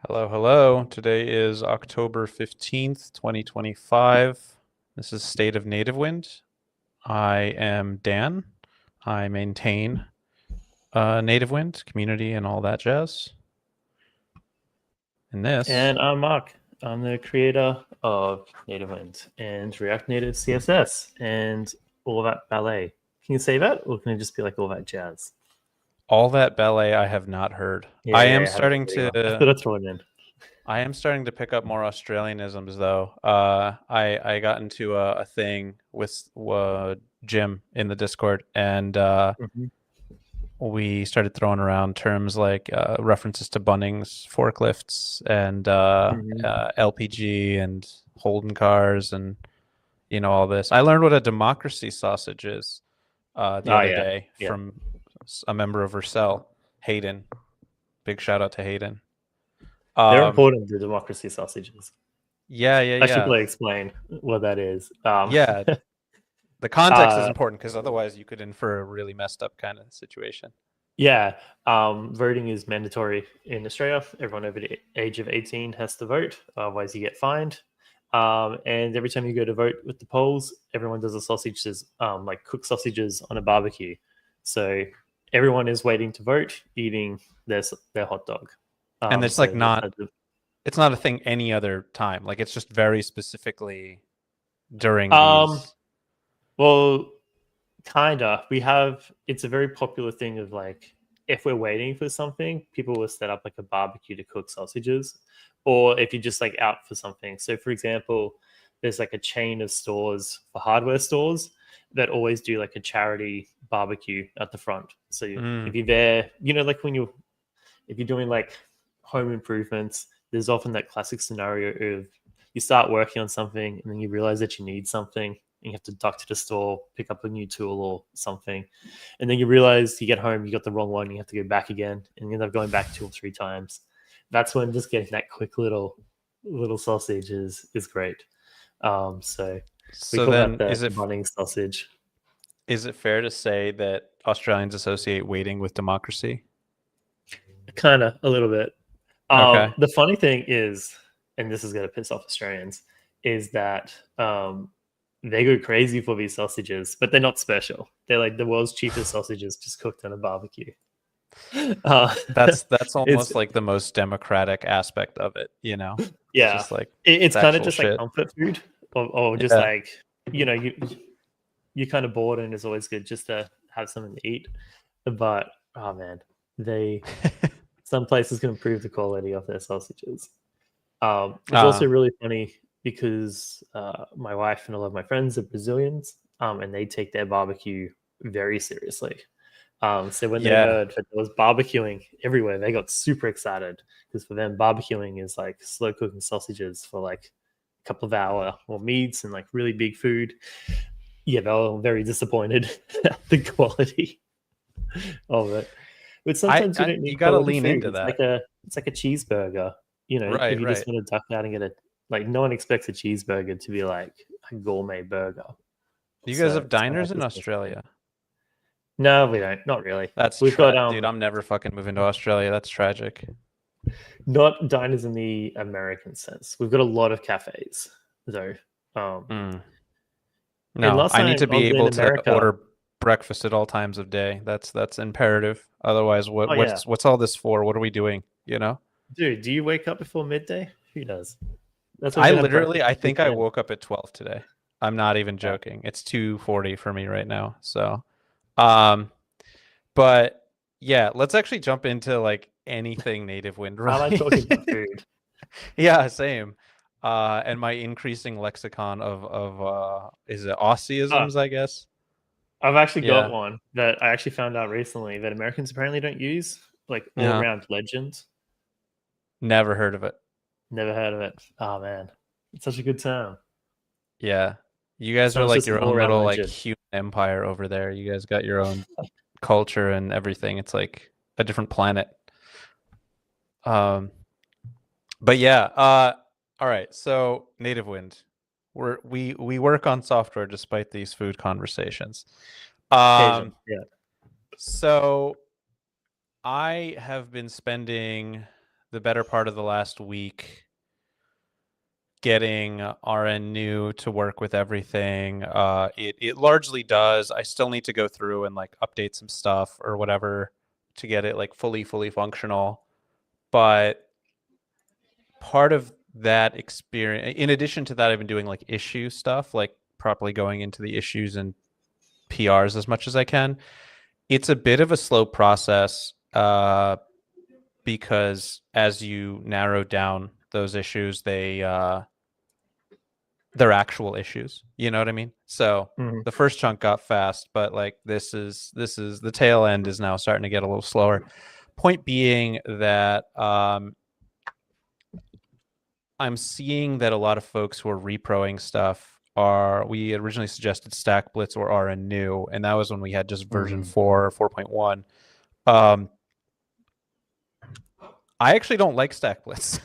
Hello, hello. Today is October 15th, 2025. This is State of Nativewind. I am Dan. I maintain Nativewind community and all that jazz. And this, And I'm Mark. I'm the creator of Nativewind and React Native CSS and all that ballet. Can you say that, or can it just be like all that jazz? all that ballet I have not heard. Yeah, yeah, I haven't heard either. I thought I'd throw it in. I am starting to pick up more Australianisms though. I got into a thing with Jim in the Discord, and Mhm. we started throwing around terms like references to Bunnings forklifts and Mhm. LPG and Holden cars and all this. I learned what a democracy sausage is the Oh other yeah, day yeah. from a member of Vercel, Hayden. Big shout out to Hayden. They're Um, important, the democracy sausages. yeah, yeah, I should yeah, probably explain what that is. yeah. The context is uh, important because otherwise you could infer a really messed up kind of situation. yeah, voting is mandatory in Australia. Everyone over the age of 18 has to vote, otherwise you get fined. And every time you go to vote with the polls, everyone does a sausages, like cooked sausages on a barbecue. So everyone is waiting to vote, eating their hot dog. And it's like So that's not it's not a thing any other time. Like it's just very specifically during um, these. well, kinda. We have it's a very popular thing of like if we're waiting for something, people will set up like a barbecue to cook sausages, or if you're just like out for something. So, for example, there's like a chain of stores for hardware stores that always do like a charity barbecue at the front. So Mm, if you're there, like when you if you're doing like home improvements, there's often that classic scenario of you start working on something and then you realize that you need something and you have to duck to the store, pick up a new tool or something. And then you realize you get home, you got the wrong one, you have to go back again and you end up going back 2 or 3 times. That's when just getting that quick little sausage is great. So we so call that then the running sausage. is it fair to say that Australians associate waiting with democracy? Kind of a little bit. Okay. The funny thing is, and this is going to piss off Australians, is that they go crazy for these sausages, but they're not special. They're like the world's cheapest sausages just cooked on a barbecue. Uh, That's it's almost like the most democratic aspect of it, you know? It's yeah, just like it's it's kind of actual just like shit. comfort food, or just Yeah. like you know you you're kind of bored and it's always good just to have something to eat. But oh man, they some places can improve the quality of their sausages. It's also uh, really funny because my wife and a lot of my friends are Brazilians, and they take their barbecue very seriously. So when they yeah. heard that there was barbecuing everywhere, they got super excited because for them, barbecuing is like slow cooking sausages for like a couple of hour or meats and like really big food. Yeah, they were very disappointed at the quality of it. But sometimes you don't You need got to quality lean food. into that. It's like a cheeseburger. If Right, you just right. want to duck out and get a like, no one expects a cheeseburger to be like a gourmet burger. Do you guys So have it's kind of diners like in the same thing. Australia? No, we don't. Not really. That's We've got dude, I'm never fucking moving to Australia. That's tragic. not diners in the American sense. We've got a lot of cafes though. Um, Mm. and No, last I need time to I be was in able to America. order breakfast at all times of day. That's imperative. Otherwise, Oh yeah, what's all this for? What are we doing? You know? dude. Do you wake up before midday? Who does? That's when we I gotta have literally breakfast I at think I 2 p.m. woke up at 12 today. I'm not even Yeah. joking. It's 2:40 for me right now. So, um but yeah, let's actually jump into like anything native wind I like talking related. about food. Yeah, same. And my increasing lexicon of is it Ah, Aussieisms, I guess? I've actually got Yeah. one that I actually found out recently that Americans apparently don't use, like all Yeah. around legend. Never heard of it. Never heard of it. Oh man, it's such a good term. Yeah. You guys are Sounds like just an your all own around little like legend. human empire over there. You guys got your own culture and everything. It's like a different planet. Um, but yeah, all right. So Native Wind, we work on software despite these food conversations. Occasion, Um, yeah. so I have been spending the better part of the last week getting RN new to work with everything. It largely does. I still need to go through and like update some stuff or whatever to get it like fully functional. But part of that experience, in addition to that, I've been doing like issue stuff, like properly going into the issues and PRs as much as I can. It's a bit of a slow process because as you narrow down those issues, they're actual issues. You know what I mean? So Mhm. the first chunk got fast, but like this is the tail end is now starting to get a little slower. Point being that I'm seeing that a lot of folks who are reproing stuff we originally suggested Stack Blitz or RN new, and that was when we had just version 4 or 4.1. I actually don't like Stack Blitz.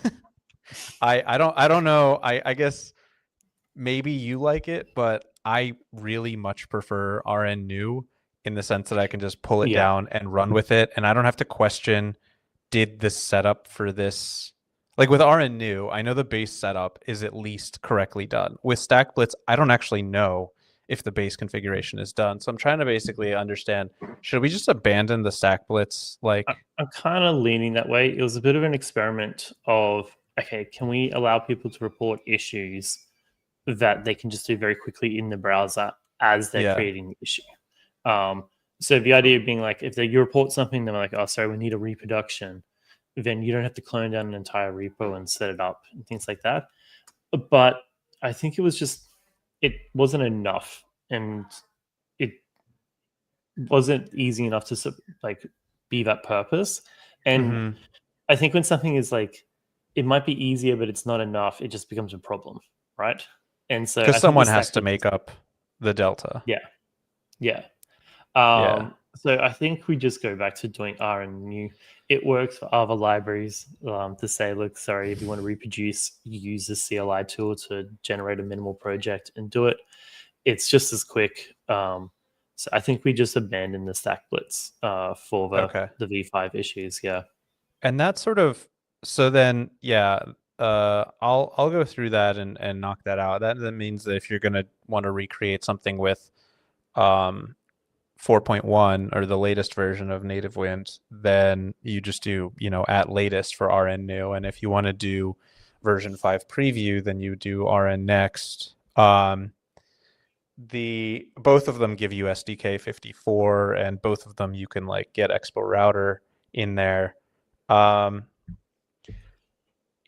I don't know. I guess maybe you like it, but I really much prefer RN new in the sense that I can just pull it Yeah. down and run with it, and I don't have to question, did the setup for this, like with RN new, I know the base setup is at least correctly done. With Stack Blitz, I don't actually know if the base configuration is done. So I'm trying to basically understand, should we just abandon the Stack Blitz? Like, I'm kind of leaning that way. It was a bit of an experiment of, okay, can we allow people to report issues that they can just do very quickly in the browser as they're yeah, creating the issue? Um, so the idea being like, if you report something, they're like, oh, sorry, we need a reproduction, then you don't have to clone down an entire repo and set it up and things like that. But I think it wasn't enough, and it wasn't easy enough to like be that purpose. And mm-hmm. I think when something is like, it might be easier, but it's not enough, it just becomes a problem, right? And so Because I think the someone has stack to was make just, up the delta. yeah, yeah. Yeah. So I think we just go back to doing R and new. It works for other libraries to say, look, sorry, if you want to reproduce, you use the CLI tool to generate a minimal project and do it. It's just as quick. So I think we just abandon the stack blitz for Okay. the V5 issues. Yeah. And that sort of, so then yeah, I'll go through that and knock that out. That means that if you're gonna want to recreate something with 4.1 or the latest version of Nativewind, then you just do, at latest for RN new. And if you want to do version 5 preview, then you do RN next. The both of them give you SDK 54, and both of them you can like get Expo router in there.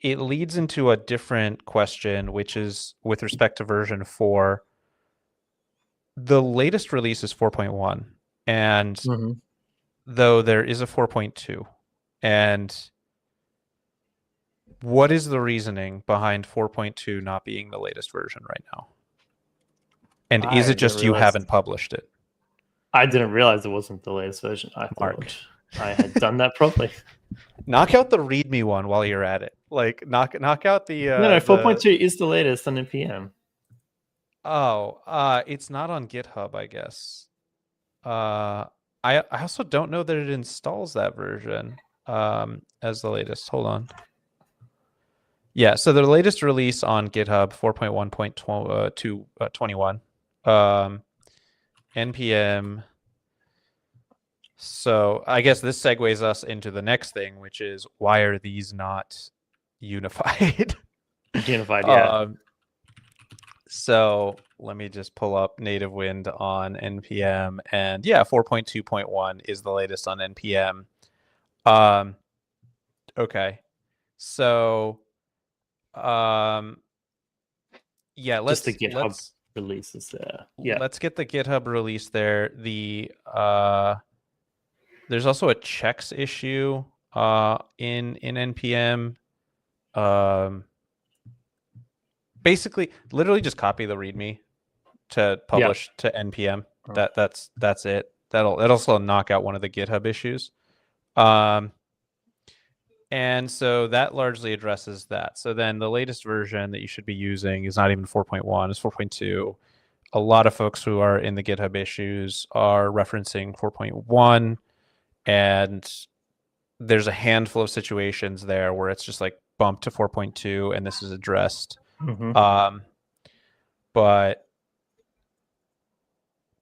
It leads into a different question, which is with respect to version 4. The latest release is 4.1, and Mm-hmm. though there is a 4.2, and what is the reasoning behind 4.2 not being the latest version right now? And is I it didn't just you realize. haven't published it, I didn't realize it wasn't the latest version. I Mark? thought I had done that properly. Knock out the README one while you're at it. Like knock out No, the 4.2 is the latest on NPM. it's not on GitHub, I guess. I also don't know that it installs that version as the latest. Hold on. Yeah, so the latest release on GitHub 4.1.21 npm. So I guess this segues us into the next thing, which is why are these not unified? Unified, yeah. um, so let me just pull up Nativewind on npm, and yeah, 4.2.1 is the latest on npm. Okay, so yeah, Just the let's GitHub let's releases there. Yeah. let's get the GitHub release there. There's also a checks issue in npm. Basically, literally just copy the README to Yeah. publish to npm. That's it. That'll also knock out one of the GitHub issues. And so that largely addresses that. So then the latest version that you should be using is not even 4.1, it's 4.2. A lot of folks who are in the GitHub issues are referencing 4.1, and there's a handful of situations there where it's just like bumped to 4.2 and this is addressed. But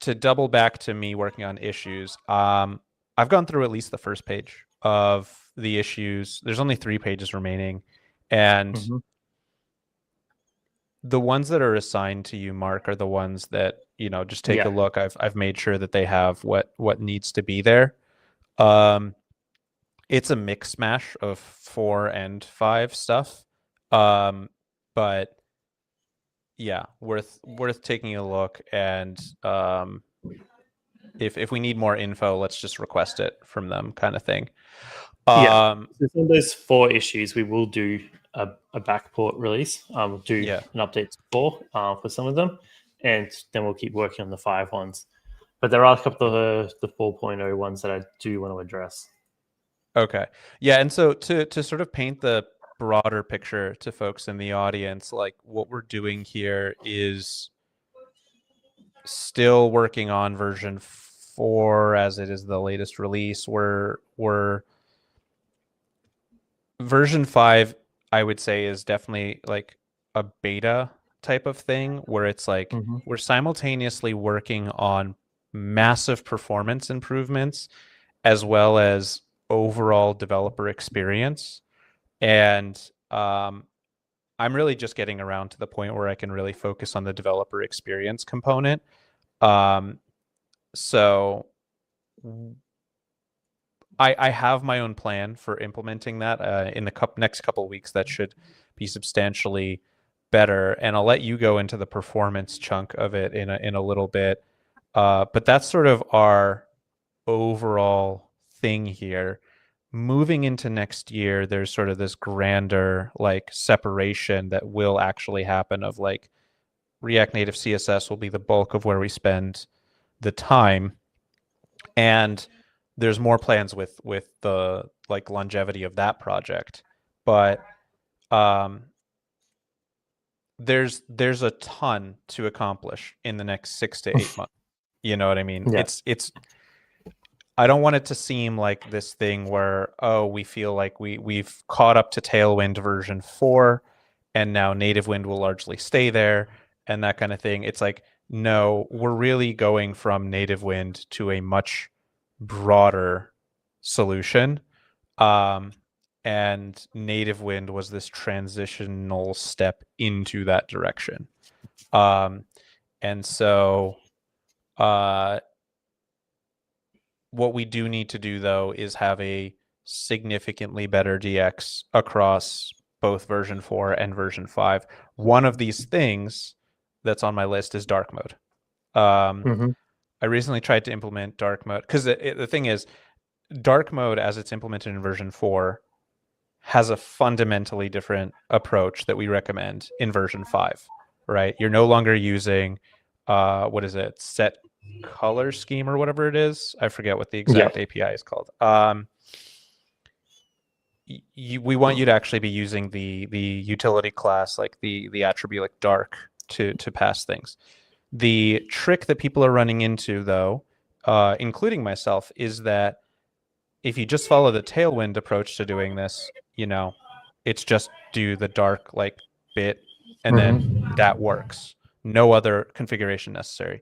to double back to me working on issues, I've gone through at least the first page of the issues. There's only 3 pages remaining, and the ones that are assigned to you, Mark, are the ones that, just take a look. I've made sure that they have what needs to be there. It's a mix mash of 4 and 5 stuff. But yeah, worth taking a look. And if we need more info, let's just request it from them, kind of thing. So some of those 4 issues, we will do a backport release. We'll do an update to 4 for some of them, and then we'll keep working on the 5 ones. But there are a couple of the 4.0 ones that I do want to address. Okay. Yeah, and so to sort of paint the broader picture to folks in the audience, like what we're doing here is still working on version 4 as it is the latest release. We're version 5, I would say, is definitely like a beta type of thing where it's like we're simultaneously working on massive performance improvements as well as overall developer experience. And I'm really just getting around to the point where I can really focus on the developer experience component. So I have my own plan for implementing that in the next couple of weeks. That should be substantially better, and I'll let you go into the performance chunk of it in a little bit. But that's sort of our overall thing here. Moving into next year, there's sort of this grander like separation that will actually happen of like React Native CSS will be the bulk of where we spend the time, and there's more plans with the like longevity of that project. But there's a ton to accomplish in the next 6 to 8 months. You know what I mean? Yeah. It's I don't want it to seem like this thing where, oh, we feel like we've caught up to Tailwind version 4 and now Nativewind will largely stay there and that kind of thing. It's like, no, we're really going from Nativewind to a much broader solution. And Nativewind was this transitional step into that direction. And so what we do need to do, though, is have a significantly better DX across both version 4 and version 5. One of these things that's on my list is dark mode. I recently tried to implement dark mode because the thing is, dark mode as it's implemented in version 4 has a fundamentally different approach that we recommend in version 5, right? You're no longer using, what is it, set color scheme or whatever it is. I forget what the exact API is called. We want you to actually be using the utility class, like the attribute like dark to pass things. The trick that people are running into, though, including myself, is that if you just follow the Tailwind approach to doing this, it's just do the dark like bit and then that works. No other configuration necessary.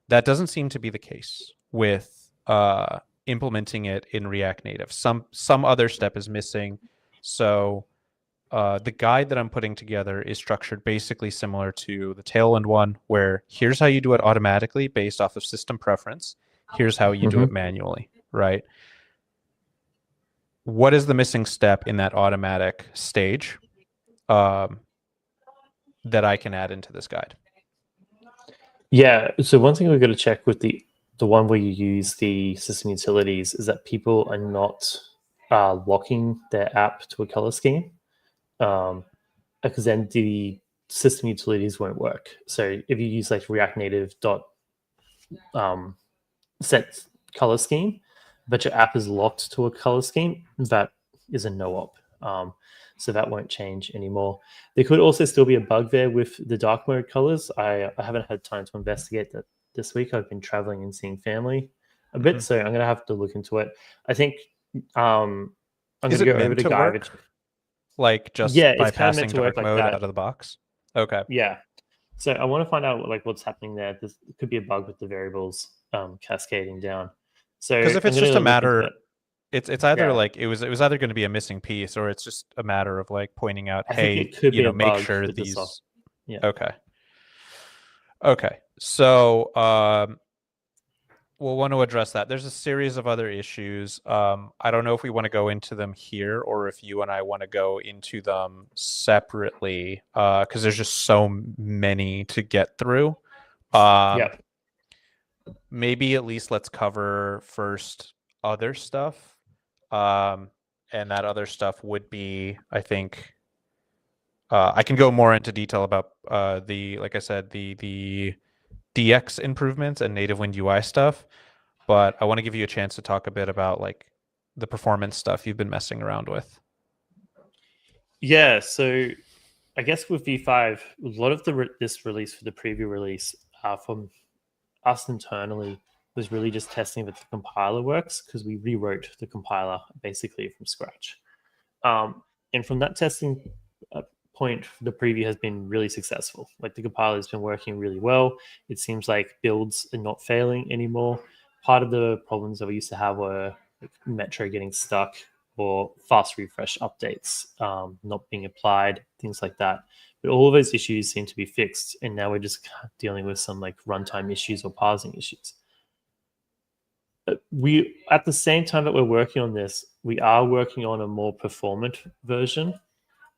That doesn't seem to be the case with implementing it in React Native. Some other step is missing. So the guide that I'm putting together is structured basically similar to the Tailwind one, where here's how you do it automatically based off of system preference. Here's how you do it manually, right? What is the missing step in that automatic stage that I can add into this guide? Yeah. So one thing we've got to check with the one where you use the system utilities is that people are not locking their app to a color scheme, because then the system utilities won't work. So if you use like React Native set color scheme, but your app is locked to a color scheme, that is a no-op. So that won't change anymore. There could also still be a bug there with the dark mode colors. I haven't had time to investigate that this week. I've been traveling and seeing family a bit, so I'm going to have to look into it. I think I'm Is going to it go over meant to to garbage. work like Yeah, just it's kind of meant bypassing to work dark like mode that. out of the box? Okay. Yeah. So I want to find out like what's happening there. This could be a bug with the variables cascading down. So Because if I'm it's going just to a look into matter, that. it's either Yeah. like it was either going to be a missing piece, or it's just a matter of like pointing out, I think hey, it could be a make bug sure with the soft. these. Yeah. Okay. Okay. So we'll want to address that. There's a series of other issues. I don't know if we want to go into them here or if you and I want to go into them separately, because there's just so many to get through. Yeah. Maybe at least let's cover first other stuff. And that other stuff would be, I think, I can go more into detail about like I said, the DX improvements and Nativewind UI stuff. But I want to give you a chance to talk a bit about like the performance stuff you've been messing around with. Yeah. So I guess with V5, a lot of this release for the preview release from us internally was really just testing if the compiler works because we rewrote the compiler basically from scratch. And from that testing point, the preview has been really successful. Like the compiler has been working really well. It seems like builds are not failing anymore. Part of the problems that we used to have were like Metro getting stuck or fast refresh updates not being applied, things like that. But all of those issues seem to be fixed, and now we're just dealing with some like runtime issues or parsing issues. We at the same time that we're working on this, we are working on a more performant version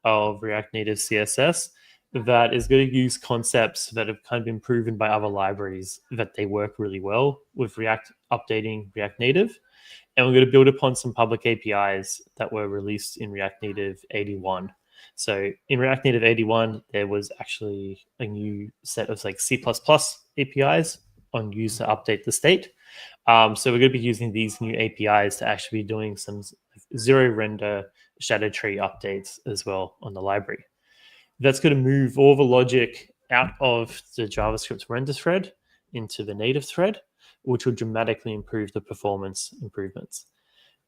of React Native CSS that is going to use concepts that have kind of been proven by other libraries that they work really well with React updating React Native. And we're going to build upon some public APIs that were released in React Native 81. So in React Native 81, there was actually a new set of like C++ APIs on use to update the state. So we're going to be using these new APIs to actually be doing some zero render shadow tree updates as well on the library. That's going to move all the logic out of the JavaScript render thread into the native thread, which will dramatically improve the performance improvements.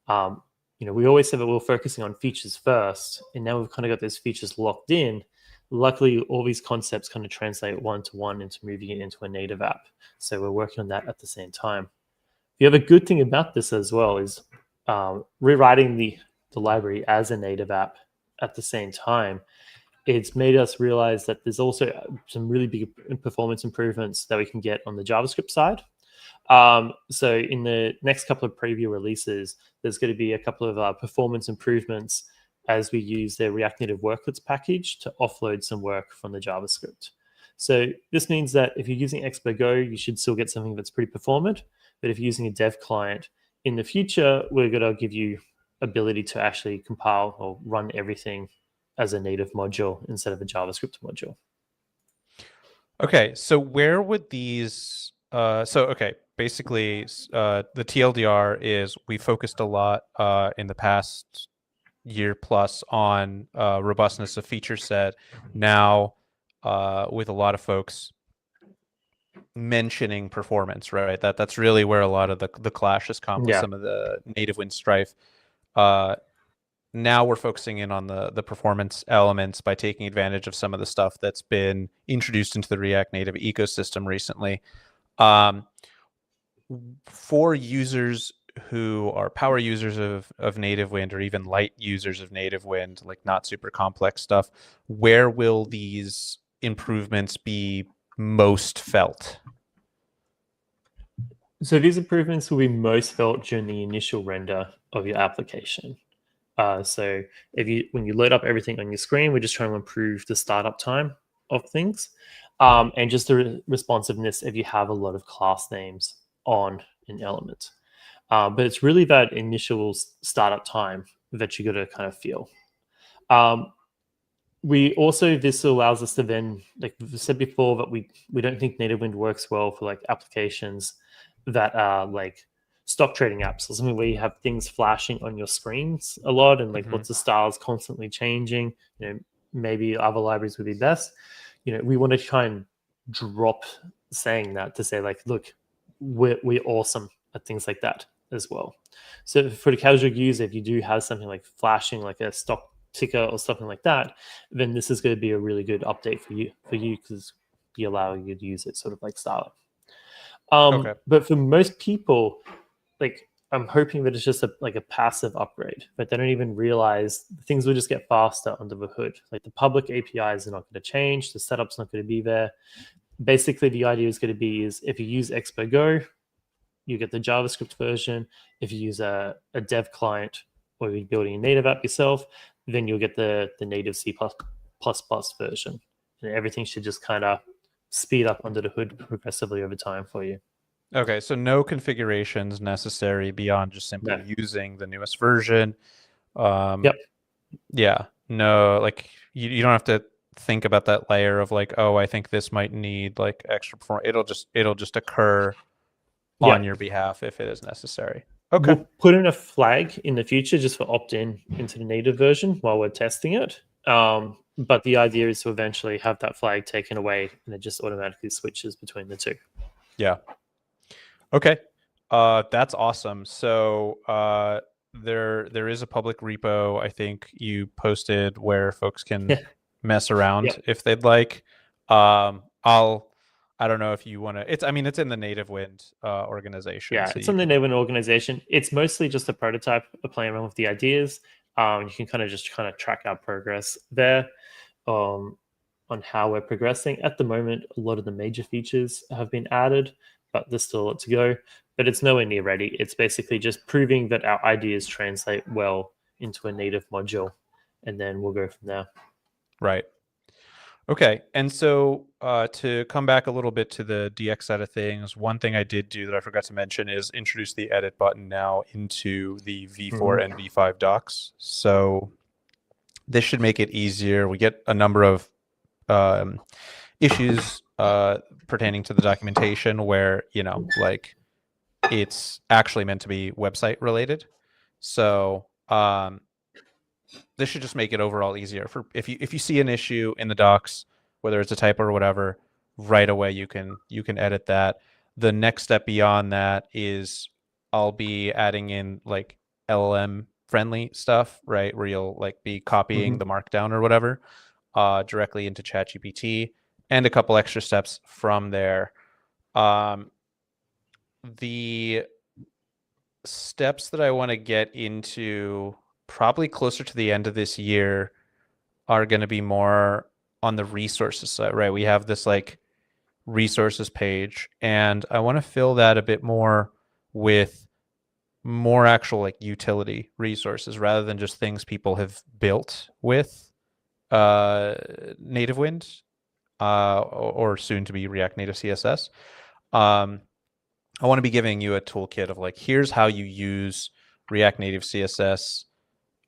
We always said that we were focusing on features first, and now we've kind of got those features locked in. Luckily, all these concepts kind of translate one-to-one into moving it into a native app. So we're working on that at the same time. The other good thing about this as well is rewriting the library as a native app at the same time. It's made us realize that there's also some really big performance improvements that we can get on the JavaScript side. So in the next couple of preview releases, there's going to be a couple of performance improvements as we use the React Native Worklets package to offload some work from the JavaScript. So this means that if you're using Expo Go, you should still get something that's pretty performant. But if you're using a dev client in the future, we're going to give you ability to actually compile or run everything as a native module instead of a JavaScript module. Okay, so where would these? Okay, basically, the TLDR is we focused a lot in the past year plus on robustness of feature set. Now, with a lot of folks mentioning performance, right? That's really where a lot of the clashes come with Yeah. some of the Nativewind strife. Now we're focusing in on the performance elements by taking advantage of some of the stuff that's been introduced into the React Native ecosystem recently. For users who are power users of Nativewind or even light users of Nativewind, like not super complex stuff, where will these improvements be most felt? So these improvements will be most felt during the initial render of your application. So when you load up everything on your screen, we're just trying to improve the startup time of things, and just the responsiveness if you have a lot of class names on an element. But it's really that initial startup time that you got to kind of feel. This allows us to then, like we said before, that we don't think Nativewind works well for like applications that are like stock trading apps or something where you have things flashing on your screens a lot and like lots of styles constantly changing. Maybe other libraries would be best. We want to try and drop saying that to say like, look, we're awesome at things like that. as well. So for the casual user, if you do have something like flashing, like a stock ticker or something like that, then this is going to be a really good update for you because be allowing you to use it sort of like Starling. Okay. But for most people, like I'm hoping that it's just like a passive upgrade, but they don't even realize things will just get faster under the hood. Like the public APIs are not going to change, the setup's not going to be there. Basically, the idea is going to be is if you use Expo Go, you get the JavaScript version. If you use a dev client or you're building a native app yourself, then you'll get the native C++ version. And everything should just kind of speed up under the hood progressively over time for you. Okay, so no configurations necessary beyond just simply No. using the newest version. Yep. Yeah, no, like you don't have to think about that layer of like, oh, I think this might need like extra performance. It'll just occur on Yep. your behalf if it is necessary. Okay. We'll put in a flag in the future just for opt-in into the native version while we're testing it. But the idea is to eventually have that flag taken away and it just automatically switches between the two. Yeah. Okay. That's awesome. So there is a public repo I think you posted where folks can mess around Yep. if they'd like. I don't know if you want to. It's in the Nativewind organization. Yeah, So it's you on the can. Nativewind organization. It's mostly just a prototype of playing around with the ideas. You can kind of track our progress there um, on how we're progressing. At the moment, a lot of the major features have been added, but there's still a lot to go. But it's nowhere near ready. It's basically just proving that our ideas translate well into a native module, and then we'll go from there. Right. Okay, and so to come back a little bit to the DX side of things, one thing I did do that I forgot to mention is introduce the edit button now into the V4 and V5 docs. So this should make it easier. We get a number of issues pertaining to the documentation where, like it's actually meant to be website related. So this should just make it overall easier for if you see an issue in the docs, whether it's a typo or whatever, right away you can edit that. The next step beyond that is I'll be adding in like LLM friendly stuff, right? Where you'll like be copying the markdown or whatever directly into ChatGPT, and a couple extra steps from there. The steps that I want to get into probably closer to the end of this year are going to be more on the resources side, right? We have this like resources page, and I want to fill that a bit more with more actual like utility resources rather than just things people have built with Nativewind or soon to be React Native CSS. I want to be giving you a toolkit of like, here's how you use React Native CSS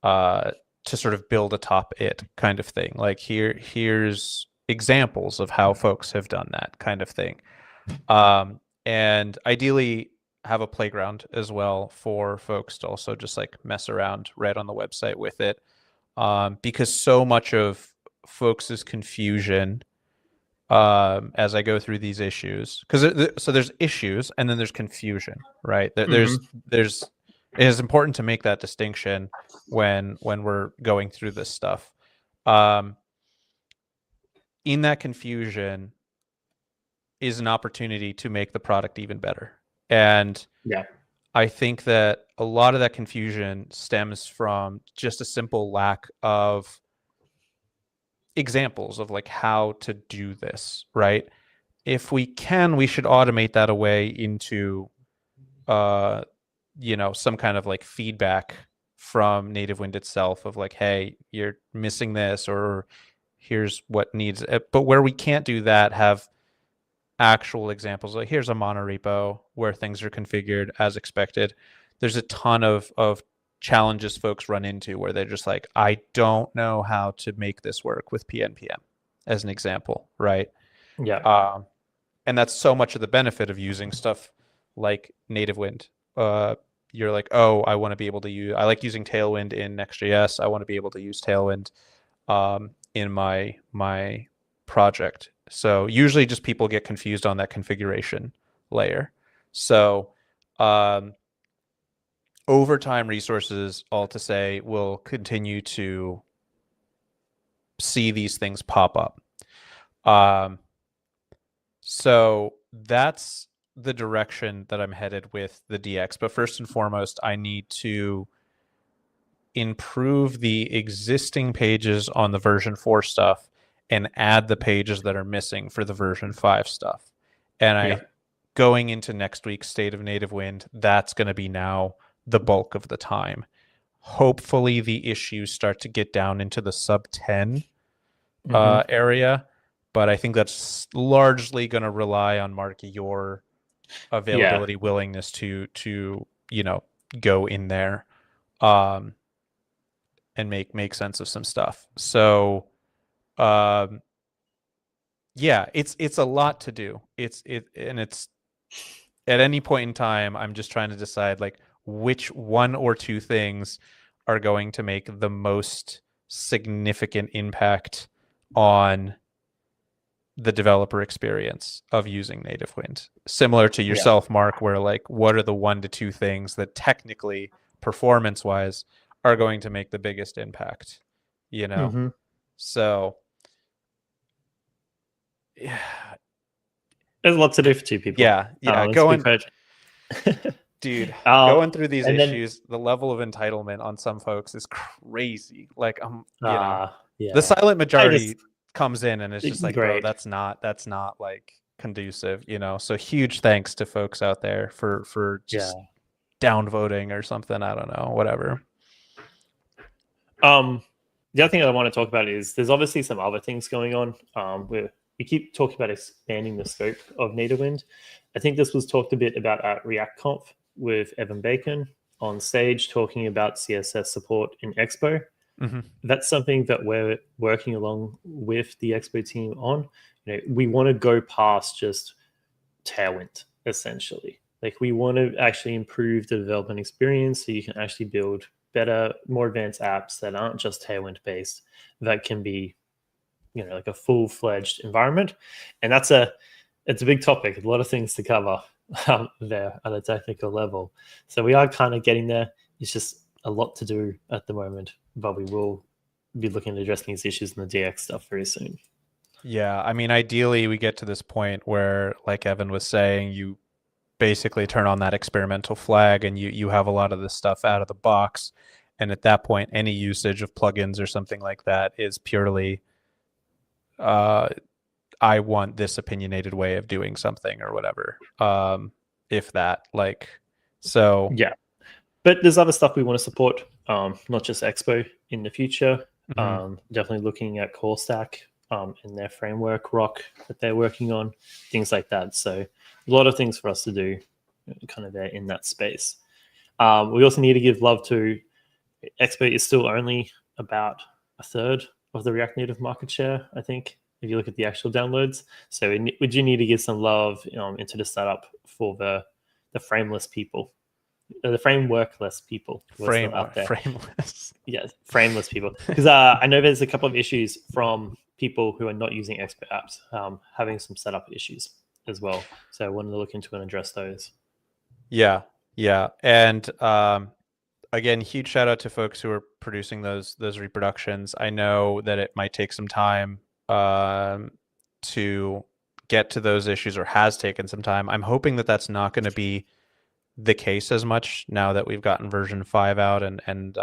to sort of build atop it kind of thing. Like here's examples of how folks have done that kind of thing. And ideally have a playground as well for folks to also just like mess around right on the website with it. Because so much of folks' confusion as I go through these issues, because so there's issues and then there's confusion, right? There's it is important to make that distinction when we're going through this stuff. In that confusion is an opportunity to make the product even better. And I think that a lot of that confusion stems from just a simple lack of examples of like how to do this, right? If we can, we should automate that away into some kind of like feedback from Nativewind itself of like, hey, you're missing this, or here's what needs it. But where we can't do that, have actual examples like here's a monorepo where things are configured as expected. There's a ton of challenges folks run into where they're just like, I don't know how to make this work with PNPM as an example, right? Yeah. And that's so much of the benefit of using stuff like Nativewind. You're like, oh, I want to be able to use, I like using Tailwind in Next.js. I want to be able to use Tailwind in my project. So usually just people get confused on that configuration layer. So over time, resources, all to say, will continue to see these things pop up. Um, so that's the direction that I'm headed with the DX. But first and foremost, I need to improve the existing pages on the version 4 stuff and add the pages that are missing for the version 5 stuff. And Yeah. going into next week's State of Nativewind, that's going to be now the bulk of the time. Hopefully the issues start to get down into the sub 10 area, but I think that's largely going to rely on, Mark, your availability, willingness to go in there and make sense of some stuff. So yeah, it's a lot to do. It's at any point in time, I'm just trying to decide like which one or two things are going to make the most significant impact on the developer experience of using Nativewind. Similar to yourself, Mark, where like what are the 1 to 2 things that technically, performance-wise, are going to make the biggest impact, So yeah, there's a lot to do for two people. Yeah, going through these issues, the level of entitlement on some folks is crazy. Like the silent majority comes in and it's just like, bro, that's not like conducive, So huge thanks to folks out there for just downvoting or something. I don't know, whatever. The other thing I want to talk about is there's obviously some other things going on. We keep talking about expanding the scope of Nativewind. I think this was talked a bit about at ReactConf with Evan Bacon on stage talking about CSS support in Expo. That's something that we're working along with the Expo team on. We want to go past just Tailwind, essentially. Like we want to actually improve the development experience so you can actually build better, more advanced apps that aren't just Tailwind based, that can be like a full-fledged environment. And it's a big topic, a lot of things to cover there at a technical level. So we are kind of getting there. It's just a lot to do at the moment, but we will be looking at addressing these issues in the DX stuff very soon. Yeah, I mean, ideally we get to this point where, like Evan was saying, you basically turn on that experimental flag and you have a lot of this stuff out of the box. And at that point, any usage of plugins or something like that is purely I want this opinionated way of doing something or whatever. If that, like, so. Yeah. But there's other stuff we want to support, not just Expo in the future. Definitely looking at Core Stack and their framework, Rock, that they're working on, things like that. So a lot of things for us to do kind of there in that space. We also need to give love to Expo is still only about a third of the React Native market share, I think, if you look at the actual downloads. So we do need to give some love into the startup for the frameless people, the frameworkless people out there. Frameless. Yeah, frameless people. Because I know there's a couple of issues from people who are not using Expo apps, having some setup issues as well. So I wanted to look into and address those. Yeah. And again, huge shout out to folks who are producing those reproductions. I know that it might take some time to get to those issues, or has taken some time. I'm hoping that that's not going to be the case as much now that we've gotten version 5 out and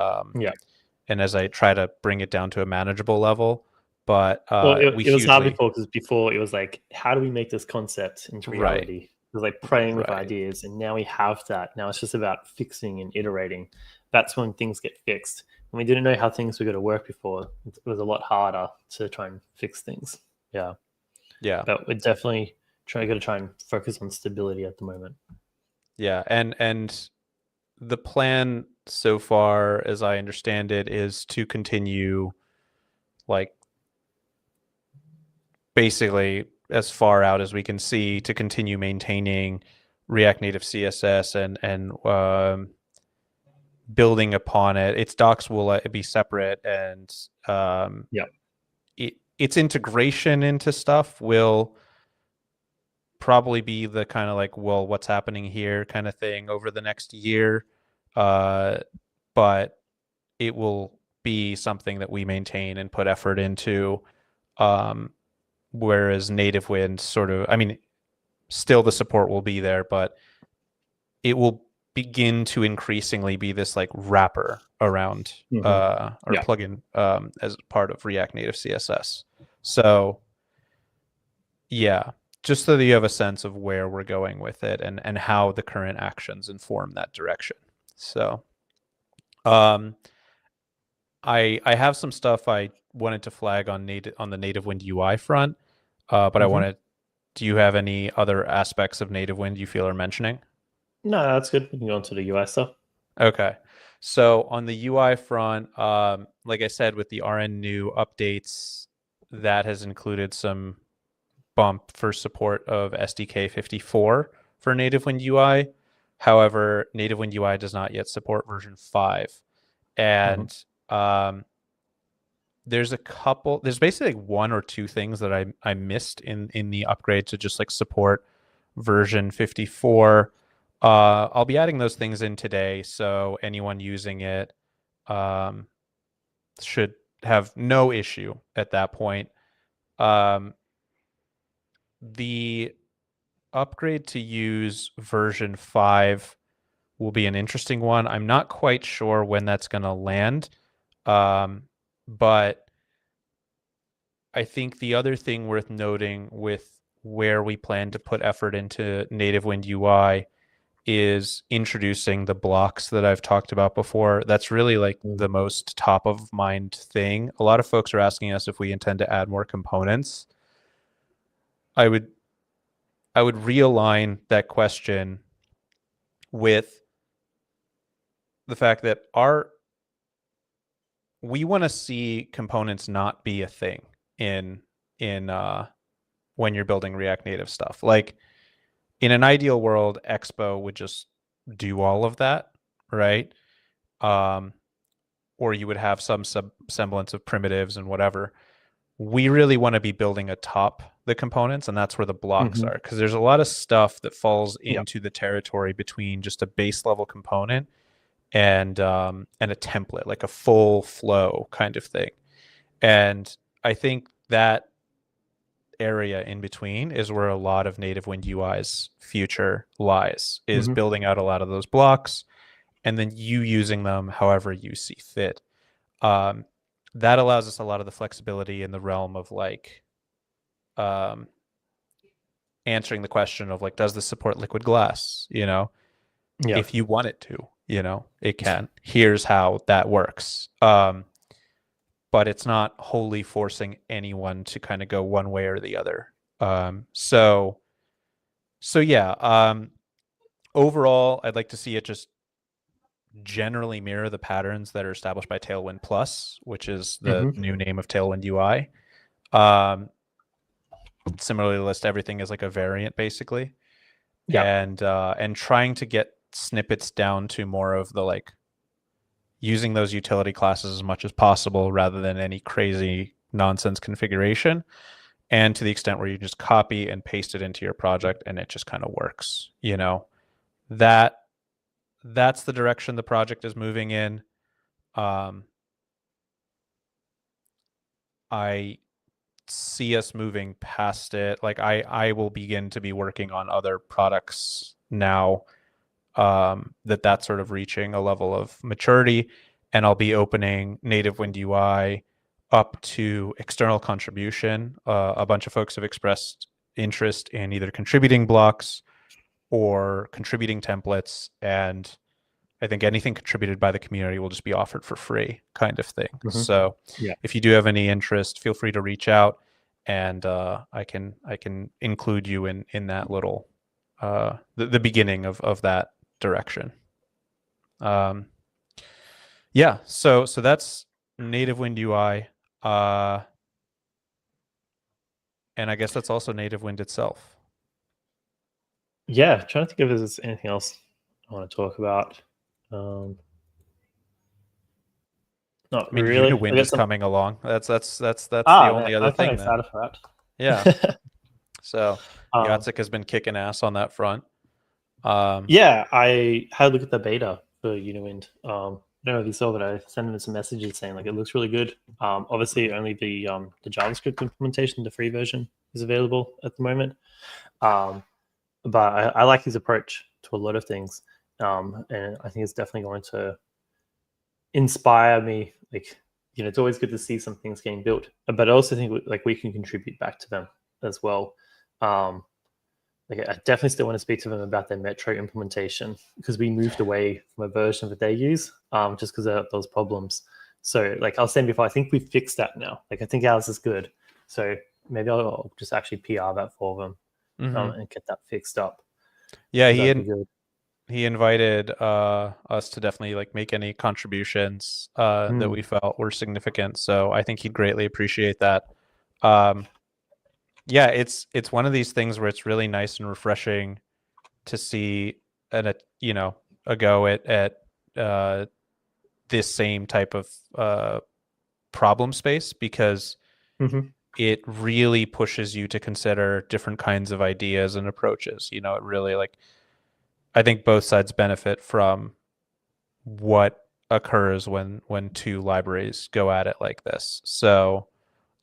as I try to bring it down to a manageable level. But it was hard because before it was like, how do we make this concept into reality? Right. It was like playing with ideas, and now we have that. Now it's just about fixing and iterating. That's when things get fixed. When we didn't know how things were going to work before, it was a lot harder to try and fix things. Yeah. But we're definitely going to try and focus on stability at the moment. Yeah, and the plan so far, as I understand it, is to continue, like, basically as far out as we can see, to continue maintaining React Native CSS and building upon it. Its docs will be separate, and its integration into stuff will probably be the kind of like, well, what's happening here kind of thing over the next year. but it will be something that we maintain and put effort into. Whereas Nativewind sort of, I mean, still the support will be there, but it will begin to increasingly be this like wrapper around or Yeah. plugin as part of React Native CSS. So yeah, just so that you have a sense of where we're going with it and how the current actions inform that direction. So I have some stuff I wanted to flag on the Nativewind UI front, but I wanted. Do you have any other aspects of Nativewind you feel are mentioning? No, that's good. We can go on to the UI stuff. Okay. So on the UI front, like I said, with the RN new updates, that has included some bump for support of SDK 54 for Nativewind UI. However, Nativewind UI does not yet support version 5. And there's basically like one or two things that I missed in the upgrade to just like support version 54. I'll be adding those things in today, so anyone using it should have no issue at that point. The upgrade to use version 5 will be an interesting one. I'm not quite sure when that's going to land, but I think the other thing worth noting with where we plan to put effort into Nativewind UI is introducing the blocks that I've talked about before. That's really like the most top of mind thing. A lot of folks are asking us if we intend to add more components. I would realign that question with the fact that we want to see components not be a thing in when you're building React Native stuff. Like in an ideal world, Expo would just do all of that, right? Or you would have some semblance of primitives and whatever. We really want to be building atop the components, and that's where the blocks are, because there's a lot of stuff that falls into the territory between just a base level component and a template, like a full flow kind of thing. And I think that area in between is where a lot of Nativewind UI's future lies, is building out a lot of those blocks and then you using them however you see fit. That allows us a lot of the flexibility in the realm of like answering the question of like, does this support liquid glass? You know, if you want it to, you know, it can. Here's how that works. But it's not wholly forcing anyone to kind of go one way or the other. So yeah. Overall, I'd like to see it just generally mirror the patterns that are established by Tailwind Plus, which is the new name of Tailwind UI. Similarly, list everything as like a variant, basically. And trying to get snippets down to more of the like using those utility classes as much as possible rather than any crazy nonsense configuration. And to the extent where you just copy and paste it into your project and it just kind of works, you know, that's the direction the project is moving in. I see us moving past it. Like I will begin to be working on other products now that's sort of reaching a level of maturity, and I'll be opening Nativewind UI up to external contribution. A bunch of folks have expressed interest in either contributing blocks or contributing templates, and I think anything contributed by the community will just be offered for free, kind of thing. So if you do have any interest, feel free to reach out, and I can include you in that little the beginning of that direction. Yeah, so that's Nativewind UI, and I guess that's also Nativewind itself. Yeah, trying to think if there's anything else I want to talk about. Not I mean, really. Uniwind is coming along. That's the only other I'm kind thing. of excited for that. Yeah. So Yatsik has been kicking ass on that front. Yeah, I had a look at the beta for Uniwind. I don't know if you saw, but I sent him some messages saying like it looks really good. Obviously, only the JavaScript implementation, the free version, is available at the moment. But I like his approach to a lot of things, and I think it's definitely going to inspire me. Like, it's always good to see some things getting built, but I also think like we can contribute back to them as well. Like, I definitely still want to speak to them about their Metro implementation, because we moved away from a version that they use, just because of those problems. So like I was saying before, I think we fixed that now. Like I think ours is good. So maybe I'll just actually PR that for them, and get that fixed up. Yeah, That'd be good. he invited us to definitely like make any contributions that we felt were significant. So I think he'd greatly appreciate that. Yeah, it's one of these things where it's really nice and refreshing to see a go at this same type of problem space, because it really pushes you to consider different kinds of ideas and approaches. It really, like, I think both sides benefit from what occurs when two libraries go at it like this. So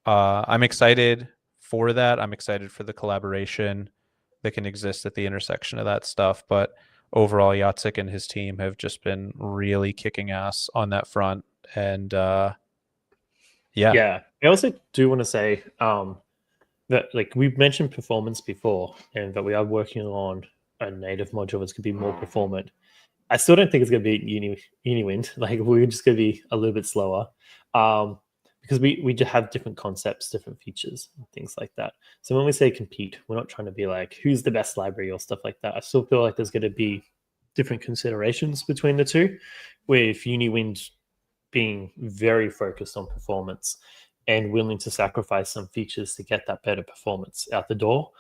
I'm excited for that. I'm excited for the collaboration that can exist at the intersection of that stuff. But overall, Yatsik and his team have just been really kicking ass on that front. And Yeah. I also do want to say that like we've mentioned performance before, and that we are working on a native module that's going to be more performant. I still don't think it's going to be Uniwind. Like we're just going to be a little bit slower, because we just have different concepts, different features, and things like that. So when we say compete, we're not trying to be like who's the best library or stuff like that. I still feel like there's going to be different considerations between the two, with Uniwind being very focused on performance and willing to sacrifice some features to get that better performance out the door,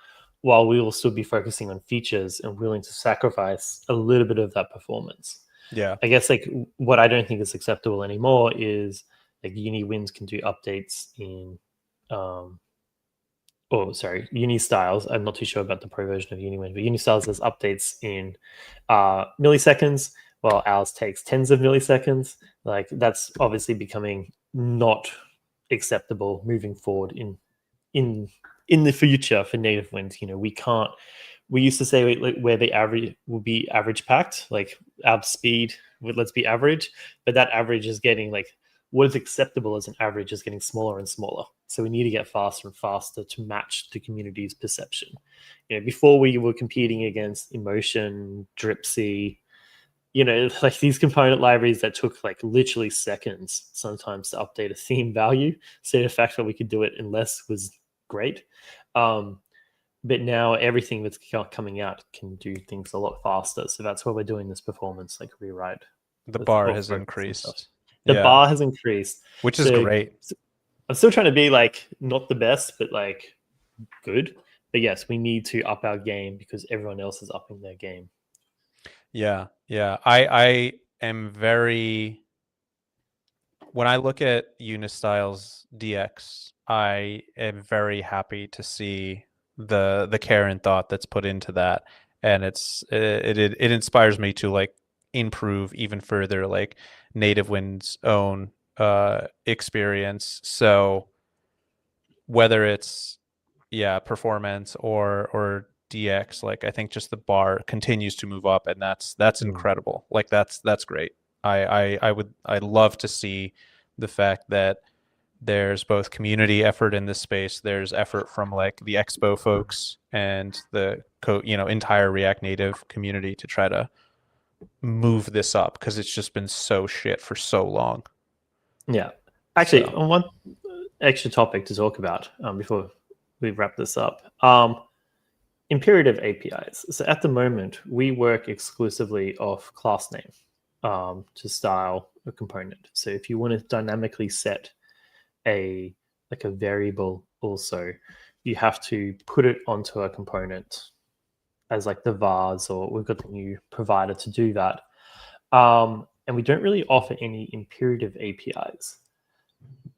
while we will still be focusing on features and willing to sacrifice a little bit of that performance. yeah, I guess like what I don't think is acceptable anymore is like Uniwind can do updates in Uni Styles. I'm not too sure about the pro version of Uniwind, but Uni Styles has updates in milliseconds, while ours takes tens of milliseconds. Like that's obviously becoming not acceptable moving forward in the future for Nativewind. We can't. We used to say like where the average will be average packed, like our speed let's be average, but that average is getting like what is acceptable as an average is getting smaller and smaller. So we need to get faster and faster to match the community's perception. Before we were competing against Emotion, Dripsy, like these component libraries that took like literally seconds sometimes to update a theme value. So the fact that we could do it in less was great. But now everything that's coming out can do things a lot faster. So that's why we're doing this performance like rewrite. the bar has increased. The Yeah, bar has increased, which is great. I'm still trying to be like not the best, but like good. But yes, we need to up our game because everyone else is upping their game. Yeah, yeah. I am very, when I look at Unistyles DX, I am very happy to see the care and thought that's put into that, and it inspires me to like improve even further, like Nativewind's own experience. So whether it's performance or DX, like I think just the bar continues to move up, and that's incredible. Like that's great. I'd love to see the fact that there's both community effort in this space, there's effort from like the Expo folks and the entire React Native community to try to move this up, because it's just been so shit for so long. Yeah. Actually, on one extra topic to talk about before we wrap this up. Imperative APIs. So at the moment, we work exclusively off class name to style a component. So if you want to dynamically set a variable also, you have to put it onto a component as like the vars, or we've got the new provider to do that. And we don't really offer any imperative APIs.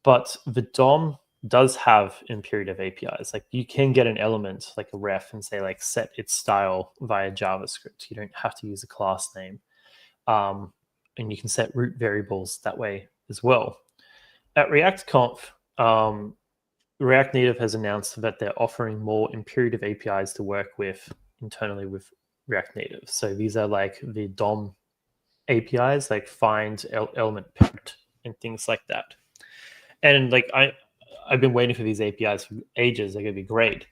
But the DOM does have imperative APIs. Like you can get an element like a ref and say like set its style via JavaScript. You don't have to use a class name. and you can set root variables that way as well. At ReactConf, React Native has announced that they're offering more imperative APIs to work with internally with React Native. So these are like the DOM APIs, like find, element parent, and things like that. And like I've been waiting for these APIs for ages. They're gonna be great,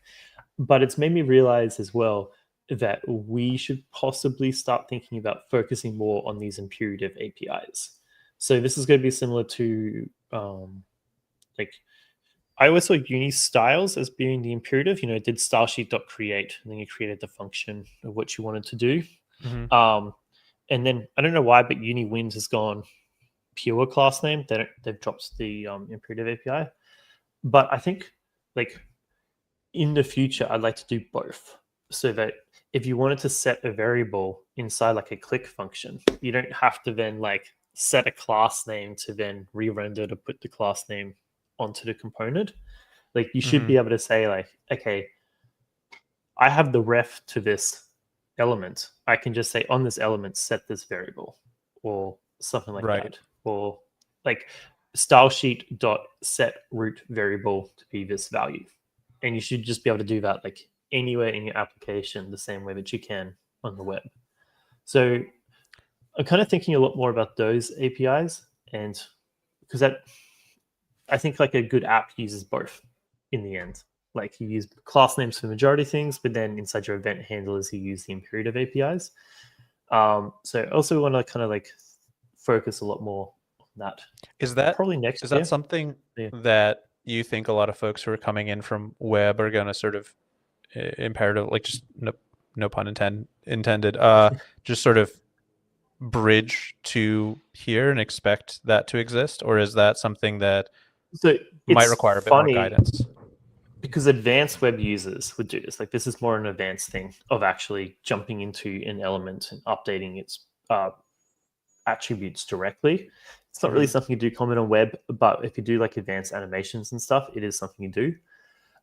but it's made me realize as well that we should possibly start thinking about focusing more on these imperative APIs. So this is going to be similar to like I always saw uni styles as being the imperative. You know, it did stylesheet.create, and then you created the function of what you wanted to do. Mm-hmm. And then I don't know why, but Nativewind has gone pure class name. They've dropped the imperative API. But I think like in the future, I'd like to do both, so that if you wanted to set a variable inside like a click function, you don't have to then like set a class name to then re-render to put the class name onto the component. Like you should be able to say like, okay, I have the ref to this element. I can just say on this element, set this variable or something like Right. that. Or like stylesheet dot set root variable to be this value. And you should just be able to do that like anywhere in your application the same way that you can on the web. So I'm kind of thinking a lot more about those APIs, and because that I think like a good app uses both in the end. Like you use class names for the majority of things, but then inside your event handlers, you use the imperative APIs. So I also want to kind of like focus a lot more on that. Is that Probably next is year. that something Yeah. that you think a lot of folks who are coming in from web are going to sort of imperative, like just no pun intended, just sort of bridge to here and expect that to exist, or is that something that So might it's require a bit more funny guidance? because advanced web users would do this. Like this is more an advanced thing of actually jumping into an element and updating its attributes directly. It's not really something you do common on web, but if you do like advanced animations and stuff, it is something you do.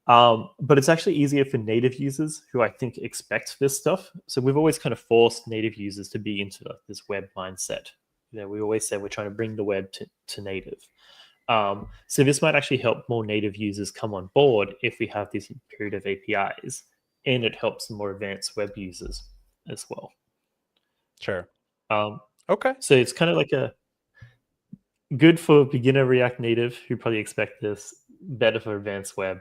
But it's actually easier for native users who I think expect this stuff. So we've always kind of forced native users to be into this web mindset. You know, we always say we're trying to bring the web to native. So this might actually help more native users come on board if we have these imperative APIs, and it helps more advanced web users as well. Sure. Um, Okay. so it's kind of like a good for beginner React Native who probably expect this, better for advanced web,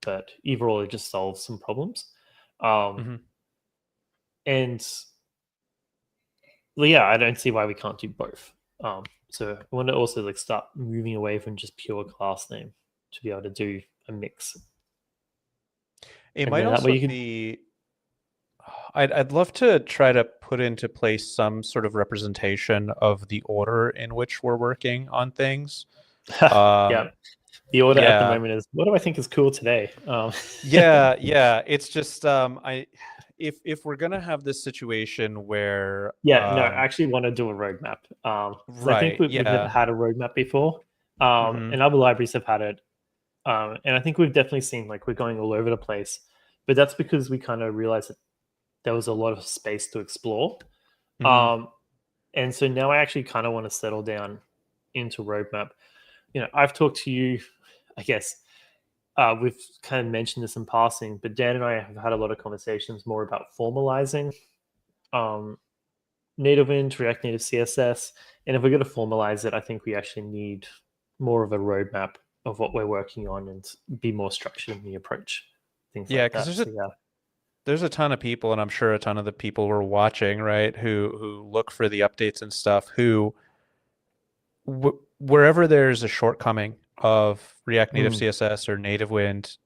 but either or it just solves some problems. And well, yeah, I don't see why we can't do both. So I want to also like start moving away from just pure class name to be able to do a mix. It And might then that way also you can be. I'd love to try to put into place some sort of representation of the order in which we're working on things. yeah. The order at the Yeah, moment is what do I think is cool today? yeah. It's just if we're gonna have this situation where Yeah, no, I actually want to do a roadmap. Because I think right, we've never yeah, had a roadmap before. hmm And other libraries have had it. And I think we've definitely seen like we're going all over the place. But that's because we kind of realized that there was a lot of space to explore. hmm Um, and so now I actually kind of want to settle down into roadmap. You know, I've talked to you, I guess, we've kind of mentioned this in passing, but Dan and I have had a lot of conversations more about formalizing Nativewind, React Native CSS. And if we're going to formalize it, I think we actually need more of a roadmap of what we're working on and be more structured in the approach, things yeah, like because that. So yeah. there's a ton of people, and I'm sure a ton of the people we're watching, right, who look for the updates and stuff, who wherever there's a shortcoming of React Native Mm, CSS or Nativewind,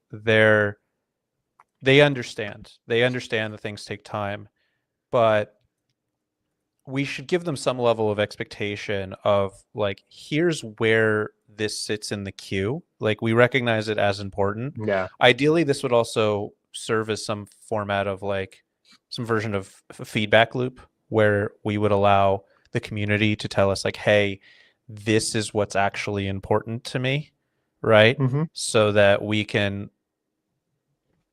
they understand that things take time, but we should give them some level of expectation of like, here's where this sits in the queue. Like we recognize it as important. yeah. Ideally, this would also serve as some format of like some version of a feedback loop where we would allow the community to tell us like, hey, this is what's actually important to me, right? Mm-hmm. So that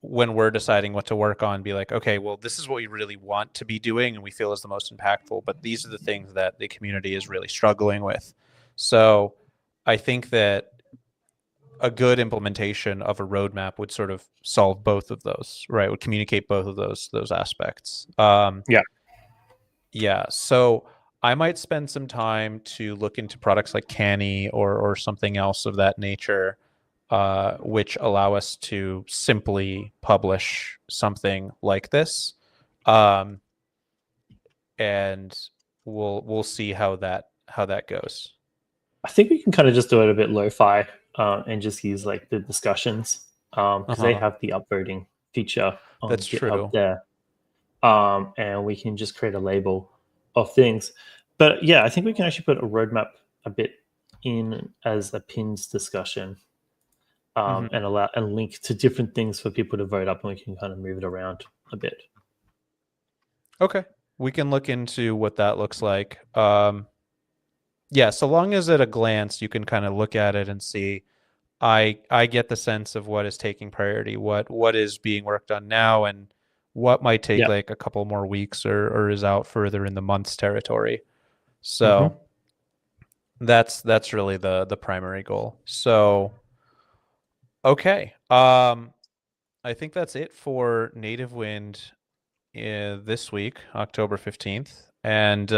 when we're deciding what to work on, be like, okay, well, this is what we really want to be doing and we feel is the most impactful, but these are the things that the community is really struggling with. So I think that a good implementation of a roadmap would sort of solve both of those, right? Would communicate both of those aspects. Yeah. Yeah. So I might spend some time to look into products like Canny or something else of that nature, which allow us to simply publish something like this, and we'll see how that goes. I think we can kind of just do it a bit lo-fi and just use like the discussions because they Uh-huh. have the upvoting feature on That's GitHub true. there, and we can just create a label of things. But yeah, I think we can actually put a roadmap a bit in as a pins discussion Hmm. and allow and link to different things for people to vote up, and we can kind of move it around a bit. Okay. We can look into what that looks like. Yeah, so long as at a glance you can kind of look at it and see, I get the sense of what is taking priority, what is being worked on now, and what might take Yeah. like a couple more weeks or is out further in the months territory. Mm-hmm. So that's really the primary goal. So okay. I think that's it for Nativewind this week, October 15th. And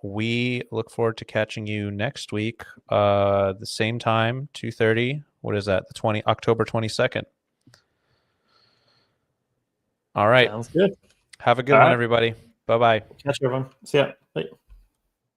we look forward to catching you next week, the same time, 2:30. What is that? The October 22nd. All right. Sounds good. Have a good All one, right. everybody. Bye bye. Catch you, everyone. See ya. Bye.